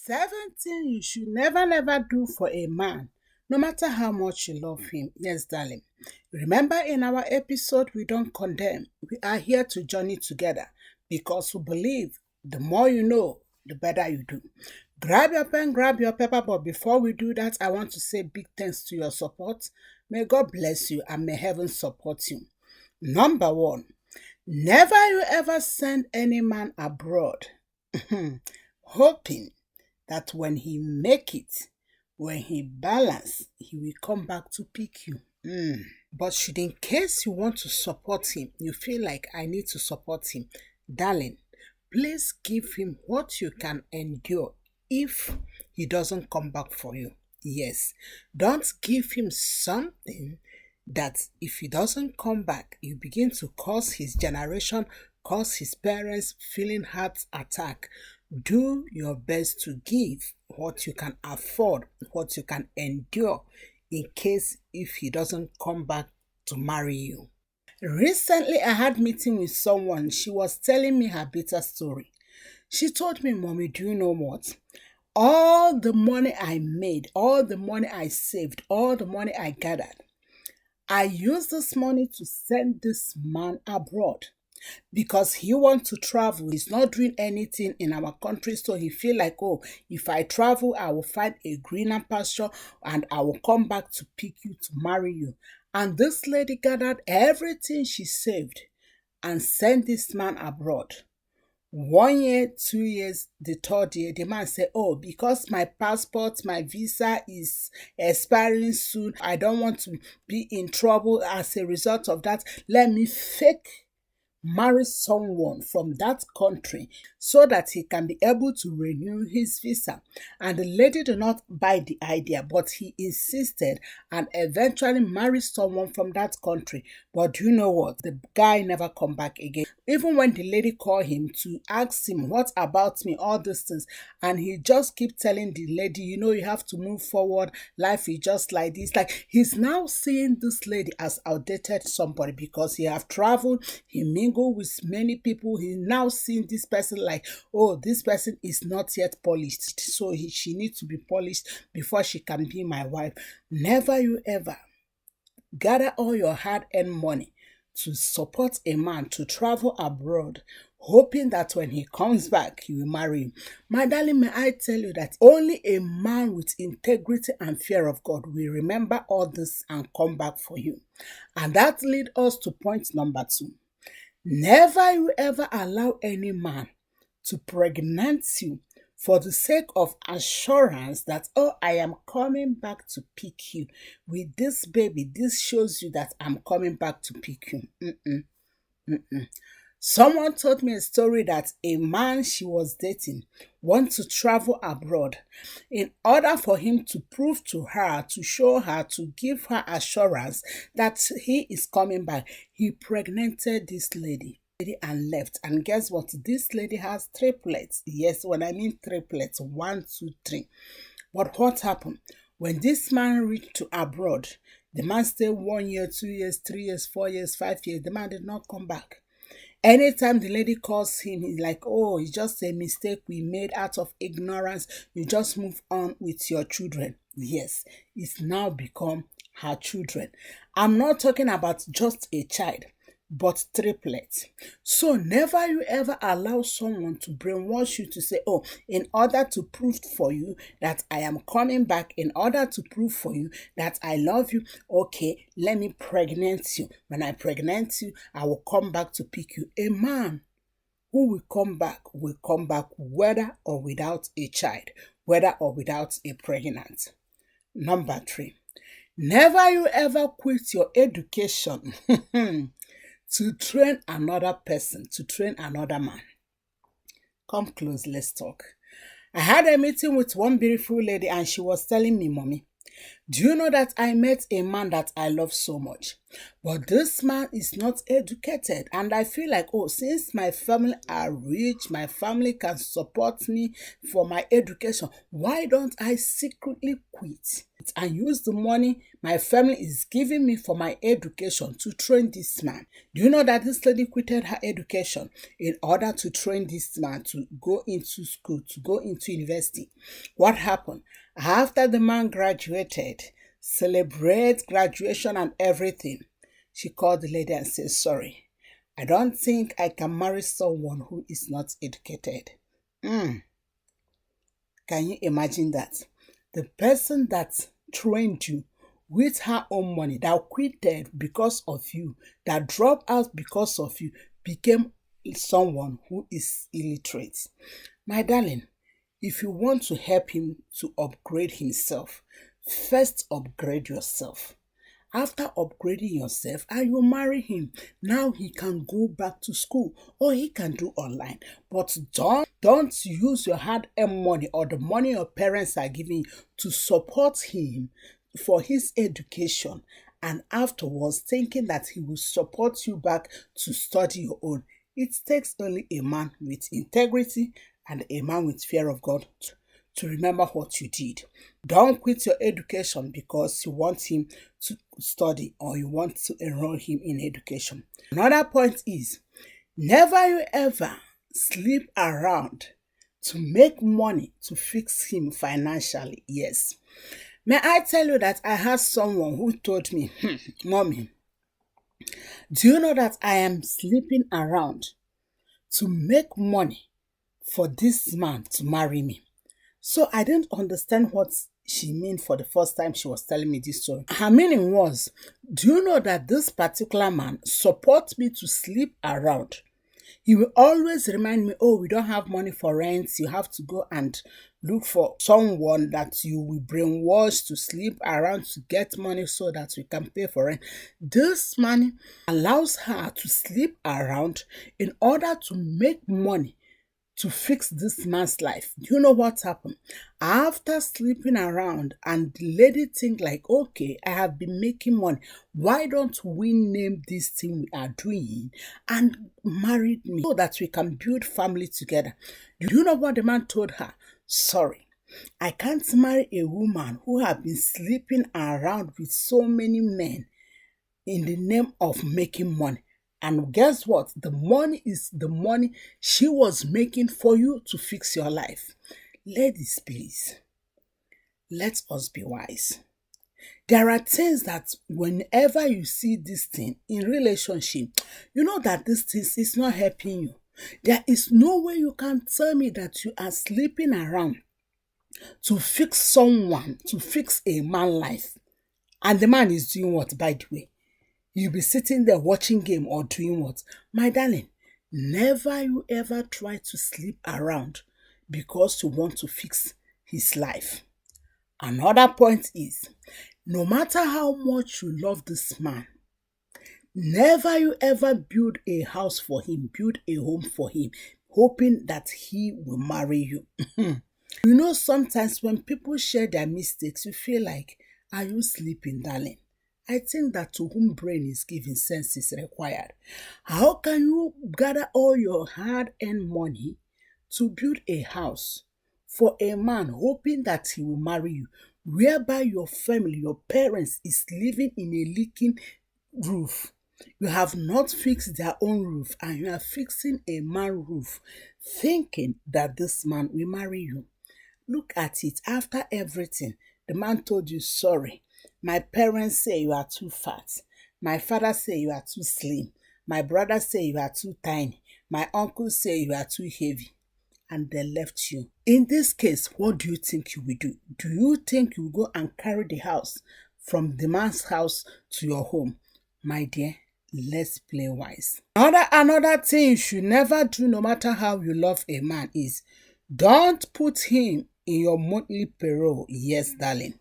Seven things you should never do for a man, no matter how much you love him. Yes, darling. Remember in our episode, we don't condemn. We are here to journey together because we believe the more you know, the better you do. Grab your pen, grab your paper, but before we do that, I want to say big thanks to your support. May God bless you and may heaven support you. Number one, never you ever send any man abroad hoping that when he make it, when he balance, he will come back to pick you. But should in case you want to support him, you feel like I need to support him, darling, please give him what you can endure if he doesn't come back for you. Yes, don't give him something that if he doesn't come back, you begin to cause his generation, cause his parents feeling heart attack. Do your best to give what you can afford, what you can endure in case if he doesn't come back to marry you. Recently, I had meeting with someone. She was telling me her bitter story. She told me, Mommy, do you know what? All the money I made, all the money I saved, all the money I gathered, I used this money to send this man abroad because he wants to travel. He's not doing anything in our country, so he feel like, oh, if I travel, I will find a greener pasture and I will come back to pick you to marry you. And this lady gathered everything she saved and sent this man abroad. 1 year, 2 years, the third year, the man said, oh, because my passport, my visa is expiring soon, I don't want to be in trouble as a result of that. Let me fake marry someone from that country so that he can be able to renew his visa. And the lady did not buy the idea, but he insisted and eventually married someone from that country. But do you know what? The guy never come back again. Even when the lady called him to ask him, what about me, all these things, and he just keep telling the lady, you know, you have to move forward, life is just like this. Like, he's now seeing this lady as outdated somebody because he have traveled, he mingle with many people. He now seeing this person like, oh, this person is not yet polished, so she needs to be polished before she can be my wife. Never you ever gather all your hard-earned money to support a man to travel abroad, hoping that when he comes back, you will marry him. My darling, may I tell you that only a man with integrity and fear of God will remember all this and come back for you. And that leads us to point number 2. Never you ever allow any man to pregnant you for the sake of assurance that, oh, I am coming back to pick you. With this baby, this shows you that I'm coming back to pick you. Someone told me a story that a man she was dating wants to travel abroad. In order for him to prove to her, to show her, to give her assurance that he is coming back, he pregnanted this lady and left. And guess what? This lady has triplets. Yes, when I mean triplets, 1, 2, 3. But what happened? When this man reached to abroad, the man stayed 1 year, 2 years, 3 years, 4 years, 5 years. The man did not come back. Anytime the lady calls him, he's like, oh, it's just a mistake we made out of ignorance. You just move on with your children. Yes, it's now become her children. I'm not talking about just a child, but triplets. So never you ever allow someone to brainwash you to say, oh, in order to prove for you that I am coming back, in order to prove for you that I love you, okay, let me pregnant you. When I pregnant you, I will come back to pick you. A man who will come back whether or without a child, whether or without a pregnant. Number 3, never you ever quit your education to train another person, to train another man. Come close, let's talk. I had a meeting with one beautiful lady and she was telling me, Mommy, do you know that I met a man that I love so much? But this man is not educated, and I feel like, oh, since my family are rich, my family can support me for my education, why don't I secretly quit and use the money my family is giving me for my education to train this man? Do you know that this lady quitted her education in order to train this man to go into school, to go into university? What happened? After the man graduated, celebrate graduation and everything, she called the lady and said, sorry, I don't think I can marry someone who is not educated. Mm, can you imagine that? The person that trained you with her own money, that quitted because of you, that dropped out because of you, became someone who is illiterate. My darling, if you want to help him to upgrade himself, first upgrade yourself. After upgrading yourself, and you marry him, now he can go back to school or he can do online. But don't use your hard-earned money or the money your parents are giving you to support him for his education, and afterwards thinking that he will support you back to study your own. It takes only a man with integrity and a man with fear of God to remember what you did. Don't quit your education because you want him to study or you want to enroll him in education. Another point is, never you ever sleep around to make money to fix him financially. Yes. May I tell you that I had someone who told me, Mommy, do you know that I am sleeping around to make money for this man to marry me? So I didn't understand what she meant for the first time she was telling me this story. Her meaning was, do you know that this particular man supports me to sleep around? He will always remind me, oh, we don't have money for rent. You have to go and look for someone that you will brainwash to sleep around to get money so that we can pay for rent. This money allows her to sleep around in order to make money to fix this man's life. Do you know what happened? After sleeping around and the lady think like, okay, I have been making money. Why don't we name this thing we are doing and marry me so that we can build family together? Do you know what the man told her? Sorry, I can't marry a woman who have been sleeping around with so many men in the name of making money. And guess what? The money is the money she was making for you to fix your life. Ladies, please, let us be wise. There are things that whenever you see this thing in relationship, you know that this thing is not helping you. There is no way you can tell me that you are sleeping around to fix someone, to fix a man's life. And the man is doing what, by the way? You'll be sitting there watching game or doing what? My darling, never you ever try to sleep around because you want to fix his life. Another point is, no matter how much you love this man, never you ever build a house for him, build a home for him, hoping that he will marry you. You know, sometimes when people share their mistakes, you feel like, are you sleeping, darling? I think that to whom brain is given, sense is required. How can you gather all your hard-earned money to build a house for a man hoping that he will marry you, whereby your family, your parents is living in a leaking roof? You have not fixed their own roof and you are fixing a man's roof, thinking that this man will marry you. Look at it. After everything, the man told you, sorry, my parents say you are too fat. My father say you are too slim. My brother say you are too tiny. My uncle say you are too heavy. And they left you. In this case, what do you think you will do? Do you think you will go and carry the house from the man's house to your home? My dear, let's play wise. Another thing you should never do, no matter how you love a man, is don't put him in your monthly payroll. Yes, darling.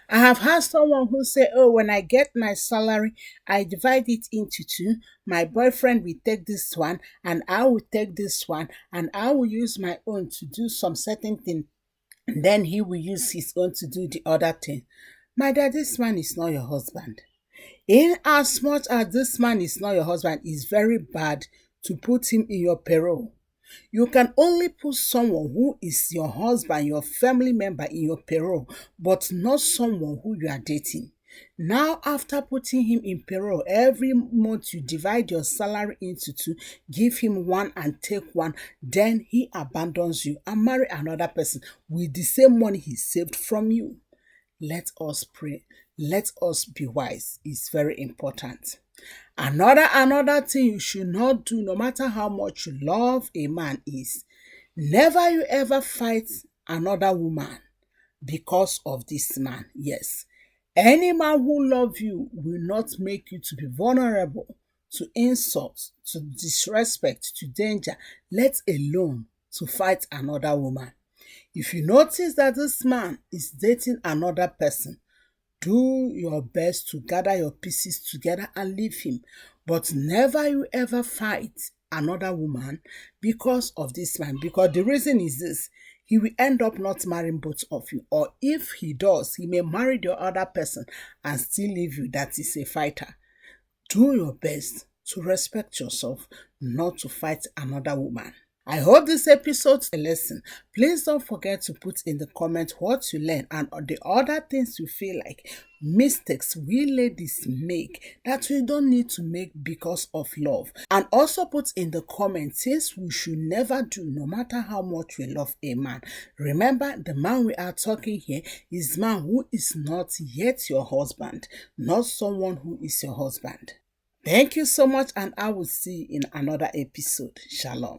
I have had someone who say, oh, when I get my salary, I divide it into two. My boyfriend will take this one, and I will take this one, and I will use my own to do some certain thing. And then he will use his own to do the other thing. My dear, this man is not your husband. In as much as this man is not your husband, it's very bad to put him in your peril. You can only put someone who is your husband, your family member in your peril, but not someone who you are dating. Now, after putting him in peril, every month you divide your salary into two, give him one and take one, then he abandons you and marry another person with the same money he saved from you. Let us pray. Let us be wise. It's very important. Another thing you should not do, no matter how much you love a man, is never you ever fight another woman because of this man. Yes. Any man who loves you will not make you to be vulnerable to insult, to disrespect, to danger, let alone to fight another woman. If you notice that this man is dating another person, do your best to gather your pieces together and leave him. But never you ever fight another woman because of this man. Because the reason is this: he will end up not marrying both of you. Or if he does, he may marry the other person and still leave you. That is a fighter. Do your best to respect yourself, not to fight another woman. I hope this episode's a lesson. Please don't forget to put in the comment what you learned and the other things you feel like mistakes we ladies make that we don't need to make because of love. And also put in the comment things we should never do no matter how much we love a man. Remember, the man we are talking here is man who is not yet your husband, not someone who is your husband. Thank you so much, and I will see you in another episode. Shalom.